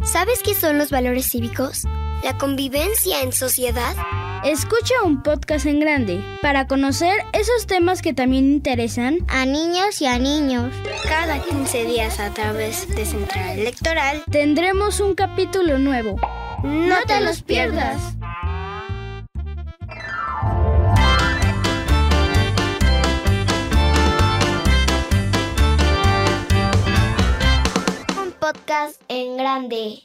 ¿Sabes qué son los valores cívicos? ¿La convivencia en sociedad? Escucha un podcast en grande para conocer esos temas que también interesan a niños y a niños. Cada 15 días a través de Central Electoral tendremos un capítulo nuevo. ¡No te los pierdas! Un podcast en grande.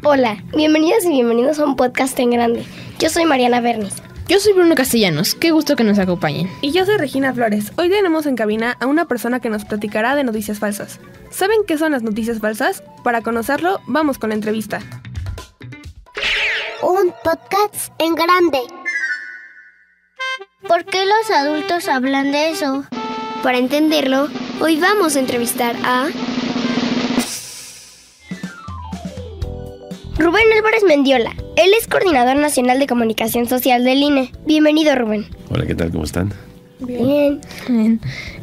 Hola, bienvenidas y bienvenidos a un podcast en grande. Yo soy Mariana Bernis. Yo soy Bruno Castellanos, qué gusto que nos acompañen. Y yo soy Regina Flores. Hoy tenemos en cabina a una persona que nos platicará de noticias falsas. ¿Saben qué son las noticias falsas? Para conocerlo, vamos con la entrevista. Un podcast en grande. ¿Por qué los adultos hablan de eso? Para entenderlo, hoy vamos a entrevistar a Rubén Álvarez Mendiola. Él es coordinador nacional de comunicación social del INE. Bienvenido, Rubén. Hola, ¿qué tal? ¿Cómo están? Bien.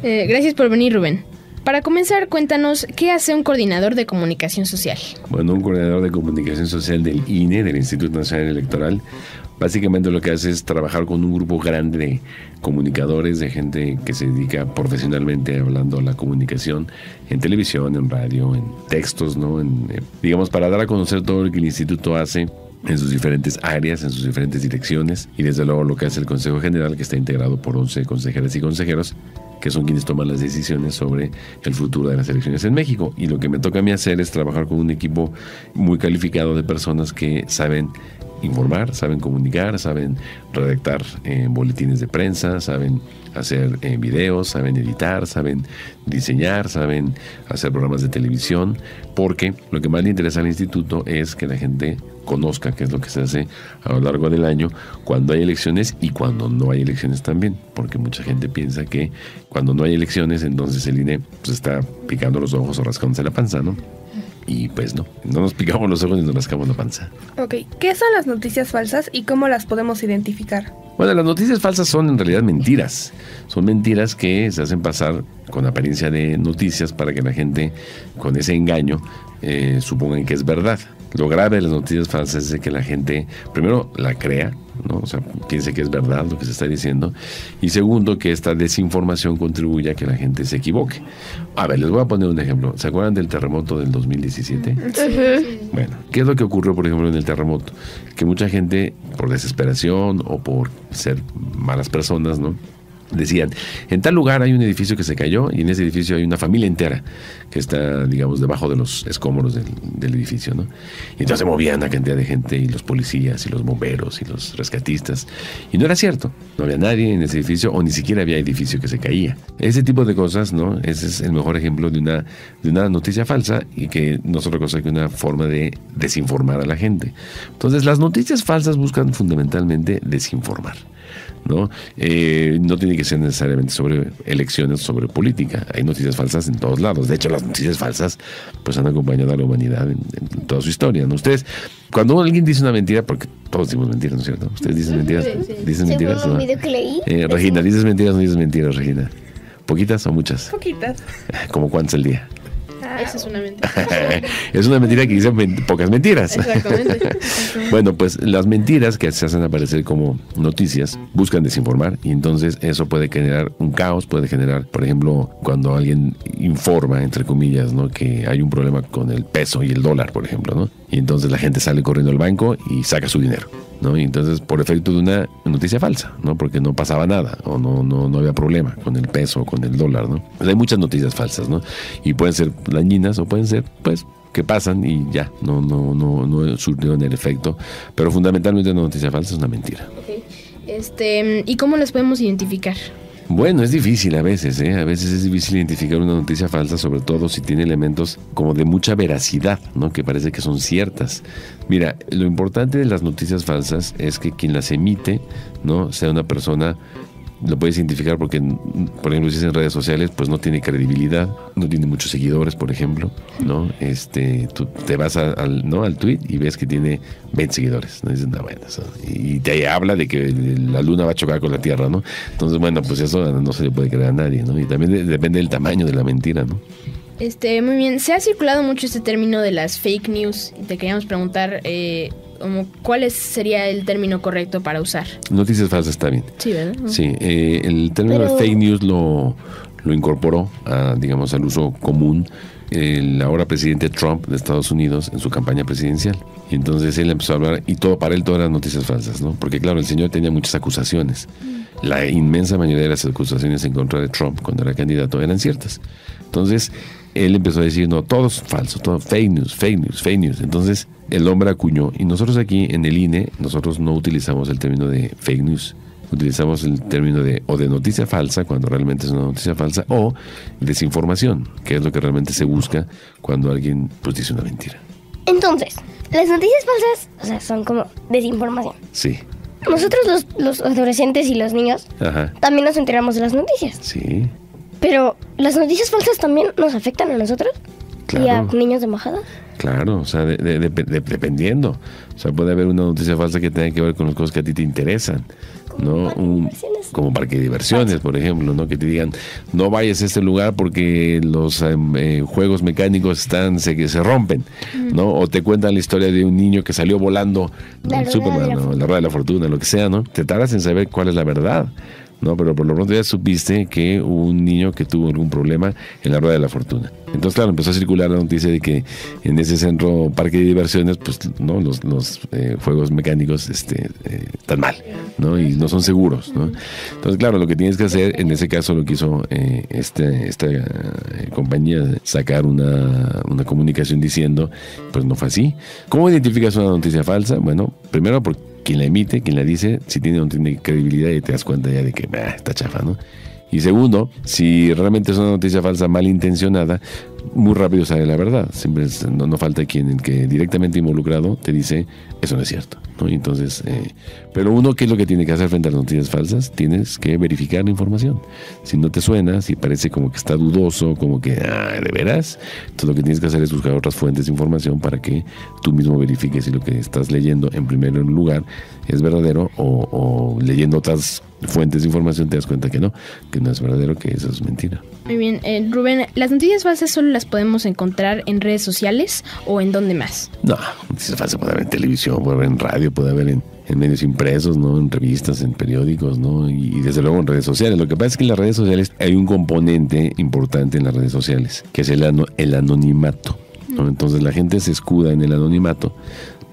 Gracias por venir, Rubén. Para comenzar, cuéntanos, ¿qué hace un coordinador de comunicación social? Bueno, un coordinador de comunicación social del INE, del Instituto Nacional Electoral, básicamente lo que hace es trabajar con un grupo grande de comunicadores, de gente que se dedica profesionalmente hablando la comunicación en televisión, en radio, en textos, ¿no? Digamos, para dar a conocer todo lo que el instituto hace en sus diferentes áreas, en sus diferentes direcciones, y desde luego lo que hace el Consejo General, que está integrado por 11 consejeras y consejeros, que son quienes toman las decisiones sobre el futuro de las elecciones en México. Y lo que me toca a mí hacer es trabajar con un equipo muy calificado de personas que saben informar, saben comunicar, saben redactar boletines de prensa, saben hacer videos, saben editar, saben diseñar, saben hacer programas de televisión, porque lo que más le interesa al instituto es que la gente conozca qué es lo que se hace a lo largo del año cuando hay elecciones y cuando no hay elecciones también, porque mucha gente piensa que cuando no hay elecciones entonces el INE pues está picando los ojos o rascándose la panza, ¿no? Y pues no nos picamos los ojos ni nos rascamos la panza. Ok, ¿qué son las noticias falsas y cómo las podemos identificar? Bueno, las noticias falsas son en realidad mentiras. Son mentiras que se hacen pasar con apariencia de noticias para que la gente, con ese engaño, supongan que es verdad. Lo grave de las noticias falsas es de que la gente, primero, la crea, ¿no? O sea, piense que es verdad lo que se está diciendo. Y segundo, que esta desinformación contribuye a que la gente se equivoque. A ver, les voy a poner un ejemplo. ¿Se acuerdan del terremoto del 2017? Sí. Bueno, ¿qué es lo que ocurrió, por ejemplo, en el terremoto? Que mucha gente, por desesperación o por ser malas personas, ¿no?, decían, en tal lugar hay un edificio que se cayó y en ese edificio hay una familia entera que está, digamos, debajo de los escombros del edificio, ¿no? Y entonces se movían una cantidad de gente y los policías y los bomberos y los rescatistas. Y no era cierto, no había nadie en ese edificio o ni siquiera había edificio que se caía. Ese tipo de cosas, ¿no? Ese es el mejor ejemplo de una noticia falsa y que no es otra cosa que una forma de desinformar a la gente. Entonces, las noticias falsas buscan fundamentalmente desinformar, ¿no? No tiene que ser necesariamente sobre elecciones, sobre política. Hay noticias falsas en todos lados. De hecho, las noticias falsas pues han acompañado a la humanidad en toda su historia, ¿no? Ustedes, cuando alguien dice una mentira, porque todos decimos mentiras, ¿no es cierto? ¿Ustedes dicen mentiras? Sí. ¿Dicen mentiras? Según un video que leí. Regina, ¿dices mentiras o no dices mentiras, Regina? ¿Poquitas o muchas? Poquitas. ¿Como cuántas al día? Esa es una mentira. Es una mentira que dice pocas mentiras. Exactamente. Bueno, pues las mentiras que se hacen aparecer como noticias buscan desinformar y entonces eso puede generar un caos, puede generar, por ejemplo, cuando alguien informa, entre comillas, ¿no?, que hay un problema con el peso y el dólar, por ejemplo, ¿no? Y entonces la gente sale corriendo al banco y saca su dinero, ¿no? Y entonces por efecto de una noticia falsa, ¿no? Porque no pasaba nada o no había problema con el peso o con el dólar, ¿no? Pues hay muchas noticias falsas, ¿no? Y pueden ser dañinas o pueden ser, pues, que pasan y ya, no surtieron el efecto, pero fundamentalmente una noticia falsa es una mentira. Okay. ¿Y cómo las podemos identificar? Bueno, es difícil a veces, ¿eh? A veces es difícil identificar una noticia falsa, sobre todo si tiene elementos como de mucha veracidad, ¿no?, que parece que son ciertas. Mira, lo importante de las noticias falsas es que quien las emite, ¿no?, sea una persona, lo puedes identificar porque, por ejemplo, si es en redes sociales, pues no tiene credibilidad, no tiene muchos seguidores, por ejemplo, ¿no? Tú te vas al tweet y ves que tiene 20 seguidores, ¿no? Dices, no, bueno, y te habla de que la luna va a chocar con la tierra, ¿no? Entonces, bueno, pues eso no se le puede creer a nadie, ¿no? Y también depende del tamaño de la mentira, ¿no? Muy bien. Se ha circulado mucho este término de las fake news y te queríamos preguntar ¿cuál sería el término correcto para usar? Noticias falsas está bien. Sí, ¿verdad? Sí, el término de fake news lo incorporó al uso común el ahora presidente Trump de Estados Unidos en su campaña presidencial. Y entonces él empezó a hablar y para él todo eran noticias falsas, ¿no? Porque claro, el señor tenía muchas acusaciones. La inmensa mayoría de las acusaciones en contra de Trump cuando era candidato eran ciertas. Entonces él empezó a decir, no, todo es falso, todo fake news, fake news, fake news. Entonces el hombre acuñó, y nosotros aquí en el INE, nosotros no utilizamos el término de fake news. Utilizamos el término de noticia falsa cuando realmente es una noticia falsa, o desinformación, que es lo que realmente se busca cuando alguien dice una mentira. Entonces, las noticias falsas, son como desinformación. Sí. Nosotros los adolescentes y los niños también nos enteramos de las noticias. Sí. Pero las noticias falsas también nos afectan a nosotros. Claro. Y a niños de embajada. Claro, dependiendo. Puede haber una noticia falsa que tenga que ver con las cosas que a ti te interesan, ¿no? Como parque de diversiones, por ejemplo, ¿no? Que te digan, no vayas a este lugar porque los juegos mecánicos se rompen, ¿no? O te cuentan la historia de un niño que salió volando en Superman, ¿no? La rueda de la fortuna, lo que sea, ¿no? Te tardas en saber cuál es la verdad, ¿no? Pero por lo pronto ya supiste que hubo un niño que tuvo algún problema en la rueda de la fortuna. Entonces, claro, empezó a circular la noticia de que en ese centro parque de diversiones, no, los juegos mecánicos están mal, ¿no? Y no son seguros, ¿no? Entonces, claro, lo que tienes que hacer, en ese caso lo que hizo esta compañía, sacar una comunicación diciendo, no fue así. ¿Cómo identificas una noticia falsa? Bueno, primero por quien la emite, quien la dice, si tiene o no tiene credibilidad, y te das cuenta ya de que está chafa, ¿no? Y segundo, si realmente es una noticia falsa malintencionada, muy rápido sale la verdad. Siempre no falta quien que directamente involucrado te dice, eso no es cierto, ¿no? Y entonces, pero uno, ¿qué es lo que tiene que hacer frente a las noticias falsas? Tienes que verificar la información. Si no te suena, si parece como que está dudoso, como que, ¿de veras? Entonces lo que tienes que hacer es buscar otras fuentes de información para que tú mismo verifiques si lo que estás leyendo en primer lugar es verdadero, o leyendo otras fuentes de información te das cuenta que no es verdadero, que eso es mentira. Muy bien, Rubén, ¿las noticias falsas solo las podemos encontrar en redes sociales o en dónde más? No, noticias falsas puede haber en televisión, puede haber en radio, puede haber en medios impresos, ¿no? En revistas, en periódicos, ¿no? Y desde luego en redes sociales. Lo que pasa es que en las redes sociales hay un componente importante en las redes sociales, que es el anonimato, ¿no? Entonces la gente se escuda en el anonimato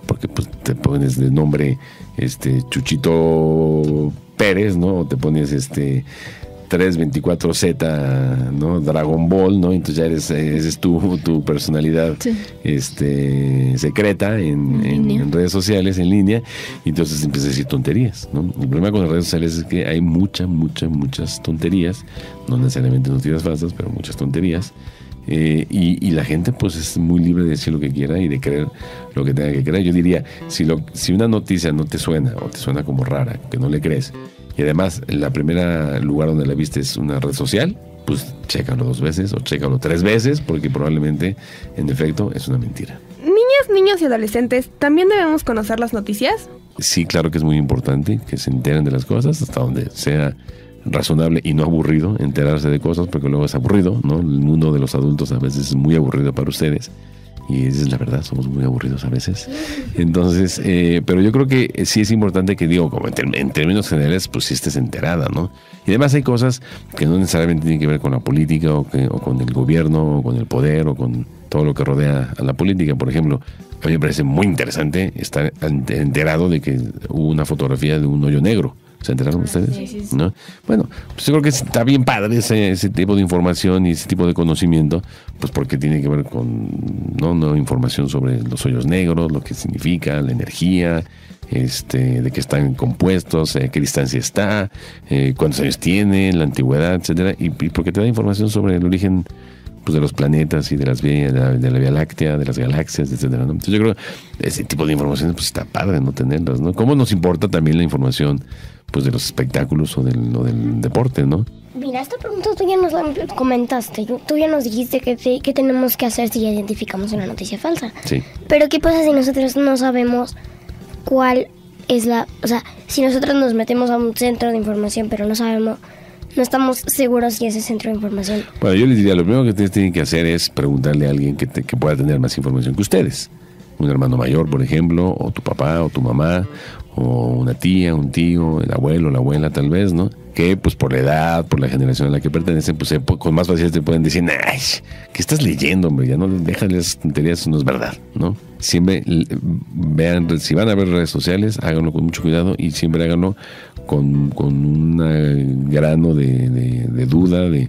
porque te pones de nombre Chuchito Pérez, ¿no? O te pones 324Z, ¿no? Dragon Ball, ¿no? Entonces ya eres tu personalidad, sí, secreta en redes sociales, en línea, y entonces empiezas a decir tonterías, ¿no? El problema con las redes sociales es que hay muchas tonterías, no necesariamente noticias falsas, pero muchas tonterías. Y la gente es muy libre de decir lo que quiera y de creer lo que tenga que creer. Yo diría, si una noticia no te suena o te suena como rara, que no le crees, y además la primera lugar donde la viste es una red social, chécalo 2 veces o chécalo 3 veces, porque probablemente en efecto es una mentira. Niñas, niños y adolescentes, ¿también debemos conocer las noticias? Sí, claro que es muy importante que se enteren de las cosas hasta donde sea razonable y no aburrido enterarse de cosas, porque luego es aburrido, ¿no? El mundo de los adultos a veces es muy aburrido para ustedes, y esa es la verdad, somos muy aburridos a veces. Entonces, pero yo creo que sí es importante que, como en términos generales, sí estés enterada, ¿no? Y además hay cosas que no necesariamente tienen que ver con la política o con el gobierno, o con el poder, o con todo lo que rodea a la política. Por ejemplo, a mí me parece muy interesante estar enterado de que hubo una fotografía de un hoyo negro. ¿Se enteraron ustedes? Sí. ¿No? Bueno, yo creo que está bien padre ese tipo de información y ese tipo de conocimiento, porque tiene que ver con no información sobre los hoyos negros, lo que significa, la energía, de qué están compuestos, qué distancia está, cuántos años tiene, la antigüedad, etcétera, y porque te da información sobre el origen de los planetas y de la Vía Láctea, de las galaxias, etcétera, ¿no? Entonces yo creo que ese tipo de información está padre no tenerlas, ¿no? ¿Cómo nos importa también la información de los espectáculos o del deporte, ¿no? Mira, esta pregunta tú ya nos la comentaste, tú ya nos dijiste qué tenemos que hacer si identificamos una noticia falsa. Sí. Pero ¿qué pasa si nosotros no sabemos cuál es si nosotros nos metemos a un centro de información pero no sabemos no estamos seguros si ese centro de información. Bueno, yo les diría, lo primero que ustedes tienen que hacer es preguntarle a alguien que pueda tener más información que ustedes. Un hermano mayor, por ejemplo, o tu papá, o tu mamá, o una tía, un tío, el abuelo, la abuela tal vez, ¿no? Que pues por la edad, por la generación a la que pertenecen, pues con más facilidad te pueden decir, ¡ay! ¿Qué estás leyendo, hombre? Ya no déjale esas tonterías, eso no es verdad, ¿no? Siempre vean, si van a ver redes sociales, háganlo con mucho cuidado y siempre háganlo con un grano de duda, de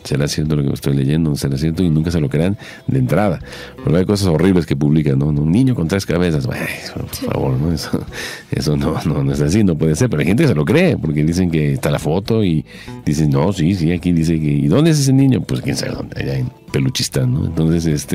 ¿será cierto lo que estoy leyendo? ¿No será cierto? Y nunca se lo crean de entrada. Porque hay cosas horribles que publican, ¿no? Un niño con 3 cabezas. Ay, por favor, ¿no? Eso no es así, no puede ser. Pero hay gente que se lo cree, porque dicen que está la foto y dicen, no, sí, aquí dice que... ¿Y dónde es ese niño? Pues quién sabe dónde, allá en Peluchistán, ¿no? Entonces,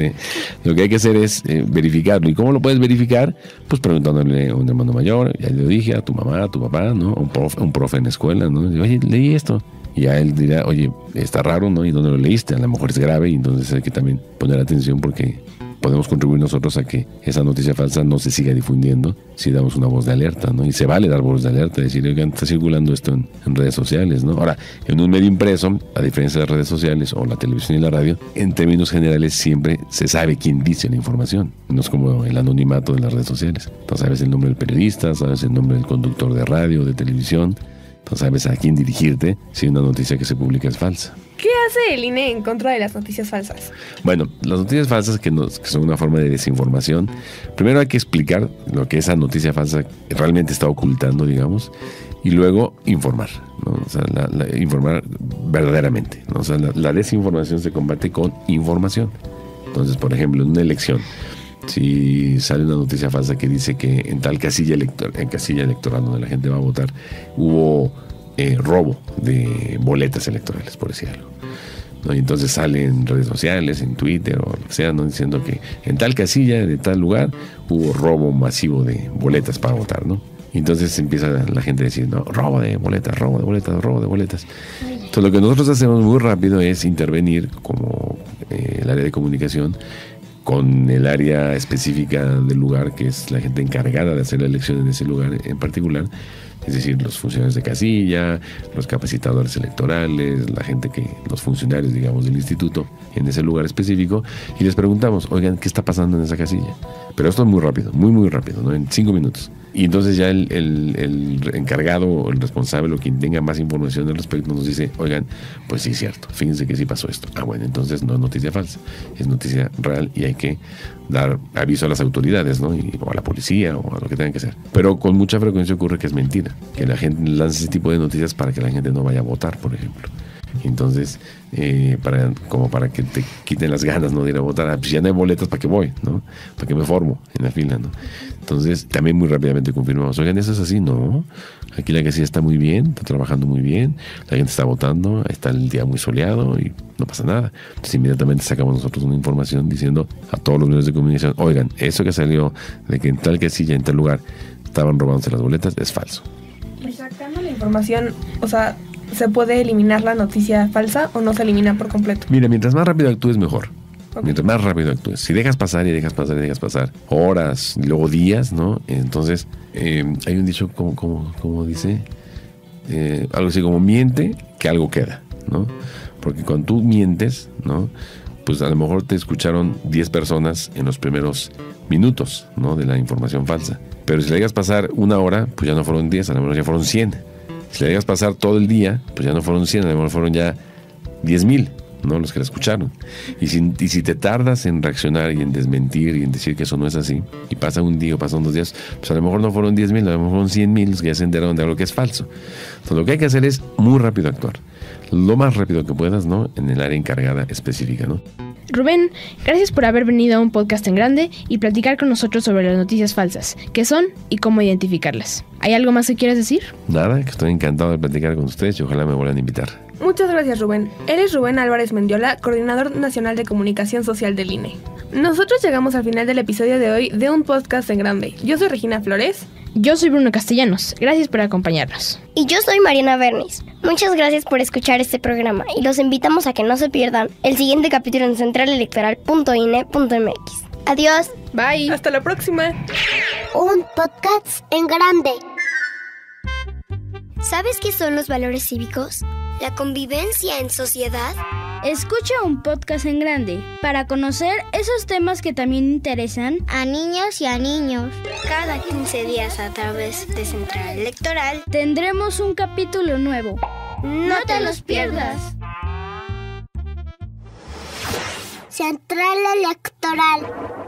lo que hay que hacer es verificarlo. ¿Y cómo lo puedes verificar? Pues preguntándole a un hermano mayor, ya le dije, a tu mamá, a tu papá, ¿no? A un profe en la escuela, ¿no? Oye, leí esto. Y ya él dirá, oye, está raro, ¿no? ¿Y dónde lo leíste? A lo mejor es grave y entonces hay que también poner atención porque podemos contribuir nosotros a que esa noticia falsa no se siga difundiendo si damos una voz de alerta, ¿no? Y se vale dar voz de alerta, decir, oigan, está circulando esto en redes sociales, ¿no? Ahora, en un medio impreso, a diferencia de las redes sociales o la televisión y la radio, en términos generales siempre se sabe quién dice la información. No es como el anonimato de las redes sociales. Entonces sabes el nombre del periodista, sabes el nombre del conductor de radio, de televisión. Entonces sabes a quién dirigirte si una noticia que se publica es falsa. ¿Qué hace el INE en contra de las noticias falsas? Bueno, las noticias falsas que son una forma de desinformación, primero hay que explicar lo que esa noticia falsa realmente está ocultando, digamos, y luego informar, ¿no? O sea, informar verdaderamente, ¿no? O sea, la desinformación se combate con información. Entonces, por ejemplo, en una elección, si sale una noticia falsa que dice que en tal casilla electoral donde la gente va a votar hubo robo de boletas electorales, por decir algo, ¿no? Y entonces sale en redes sociales, en Twitter o lo que sea, ¿no? Diciendo que en tal casilla de tal lugar hubo robo masivo de boletas para votar, ¿no? Y entonces empieza la gente a decir, no, robo de boletas, robo de boletas, robo de boletas. Entonces lo que nosotros hacemos muy rápido es intervenir como el área de comunicación con el área específica del lugar, que es la gente encargada de hacer la elección en ese lugar en particular, es decir, los funcionarios de casilla, los capacitadores electorales, los funcionarios, digamos, del instituto en ese lugar específico, y les preguntamos, oigan, ¿qué está pasando en esa casilla? Pero esto es muy rápido, muy rápido, ¿no? En 5 minutos. Y entonces ya el encargado o el responsable o quien tenga más información al respecto nos dice, oigan, pues sí es cierto, fíjense que sí pasó esto. Ah, bueno, entonces no es noticia falsa, es noticia real y hay que dar aviso a las autoridades, ¿no? O a la policía o a lo que tengan que hacer. Pero con mucha frecuencia ocurre que es mentira, que la gente lance ese tipo de noticias para que la gente no vaya a votar, por ejemplo. Entonces, para que te quiten las ganas, ¿no?, de ir a votar. Pues ya no hay boletas, ¿para qué voy, no? ¿Para qué me formo en la fila, no? Entonces, también muy rápidamente confirmamos, oigan, eso es así, no. Aquí la casilla está muy bien, está trabajando muy bien, la gente está votando, está el día muy soleado y no pasa nada. Entonces, inmediatamente sacamos nosotros una información diciendo a todos los medios de comunicación, oigan, eso que salió de que en tal casilla, en tal lugar, estaban robándose las boletas, es falso. Y sacando la información, o sea, ¿se puede eliminar la noticia falsa o no se elimina por completo? Mira, mientras más rápido actúes, mejor. Okay. Mientras más rápido actúes. Si dejas pasar horas, y luego días, ¿no? Entonces, hay un dicho, como dice, algo así como miente, que algo queda, ¿no? Porque cuando tú mientes, ¿no?, pues a lo mejor te escucharon 10 personas en los primeros minutos, ¿no?, de la información falsa. Pero si le dejas pasar 1 hora, pues ya no fueron 10, a lo mejor ya fueron 100. Si le dejas pasar todo el día, pues ya no fueron 100, a lo mejor fueron ya 10,000, ¿no?, los que la escucharon. Y si te tardas en reaccionar y en desmentir y en decir que eso no es así, y pasa un día o pasan 2 días, pues a lo mejor no fueron 10,000, a lo mejor fueron 100,000 los que ya se enteraron de algo que es falso. Entonces lo que hay que hacer es muy rápido actuar. Lo más rápido que puedas, ¿no?, en el área encargada específica, ¿no? Rubén, gracias por haber venido a un podcast en grande y platicar con nosotros sobre las noticias falsas, qué son y cómo identificarlas. ¿Hay algo más que quieras decir? Nada, que estoy encantado de platicar con ustedes y ojalá me vuelvan a invitar. Muchas gracias, Rubén. Él es Rubén Álvarez Mendiola, Coordinador Nacional de Comunicación Social del INE. Nosotros llegamos al final del episodio de hoy de un podcast en grande. Yo soy Regina Flores. Yo soy Bruno Castellanos. Gracias por acompañarnos. Y yo soy Mariana Bernis. Muchas gracias por escuchar este programa y los invitamos a que no se pierdan el siguiente capítulo en centralelectoral.ine.mx. Adiós. Bye. Hasta la próxima. Un podcast en grande. ¿Sabes qué son los valores cívicos? la convivencia en sociedad. Escucha un podcast en grande para conocer esos temas que también interesan A niños y a niños. Cada 15 días a través de Central Electoral. Tendremos un capítulo nuevo. ¡No te los pierdas! Central Electoral.